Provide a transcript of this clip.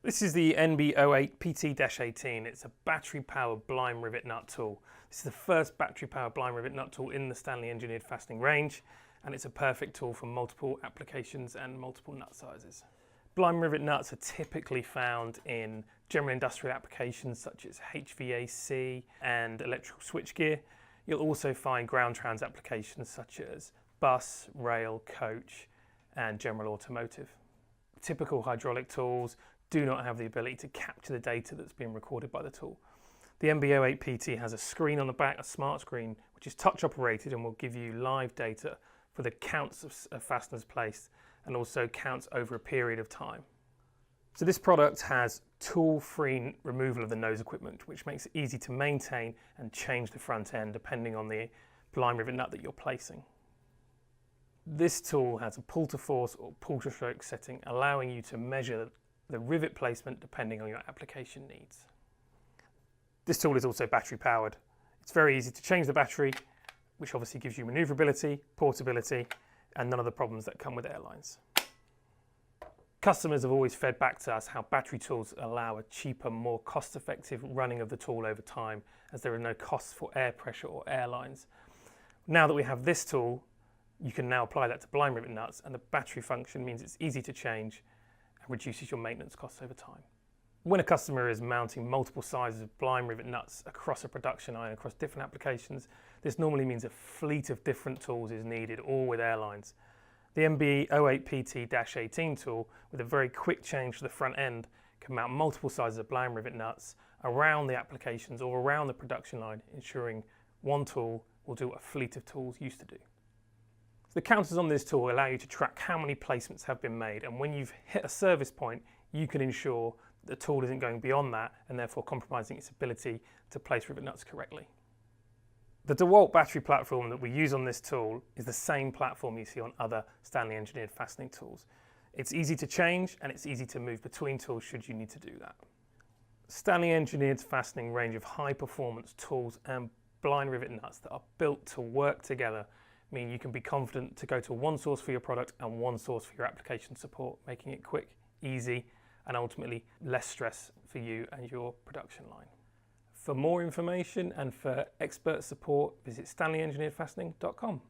This is the NB08PT-18. It's a battery-powered blind rivet nut tool. This is the first battery-powered blind rivet nut tool in the Stanley engineered fastening range, and it's a perfect tool for multiple applications and multiple nut sizes. Blind rivet nuts are typically found in general industrial applications such as HVAC and electrical switchgear. You'll also find ground trans applications such as bus, rail, coach, and general automotive. Typical hydraulic tools do not have the ability to capture the data that's being recorded by the tool. The NB08PT has a screen on the back, a smart screen, which is touch operated and will give you live data for the counts of fasteners placed and also counts over a period of time. So this product has tool-free removal of the nose equipment, which makes it easy to maintain and change the front end depending on the blind rivet nut that you're placing. This tool has a pull to force or pull to stroke setting, allowing you to measure the rivet placement depending on your application needs. This tool is also battery powered. It's very easy to change the battery, which obviously gives you maneuverability, portability, and none of the problems that come with airlines. Customers have always fed back to us how battery tools allow a cheaper, more cost-effective running of the tool over time, as there are no costs for air pressure or airlines. Now that we have this tool, you can now apply that to blind rivet nuts, and the battery function means it's easy to change and reduces your maintenance costs over time. When a customer is mounting multiple sizes of blind rivet nuts across a production line, across different applications, this normally means a fleet of different tools is needed, all with airlines. The NB08PT-18 tool, with a very quick change to the front end, can mount multiple sizes of blind rivet nuts around the applications or around the production line, ensuring one tool will do what a fleet of tools used to do. So the counters on this tool allow you to track how many placements have been made, and when you've hit a service point, you can ensure the tool isn't going beyond that and therefore compromising its ability to place rivet nuts correctly. The DeWalt battery platform that we use on this tool is the same platform you see on other Stanley engineered fastening tools. It's easy to change and it's easy to move between tools should you need to do that. Stanley engineered fastening range of high performance tools and blind rivet nuts that are built to work together mean you can be confident to go to one source for your product and one source for your application support, making it quick, easy, and ultimately less stress for you and your production line. For more information and for expert support, visit STANLEYEngineeredFastening.com.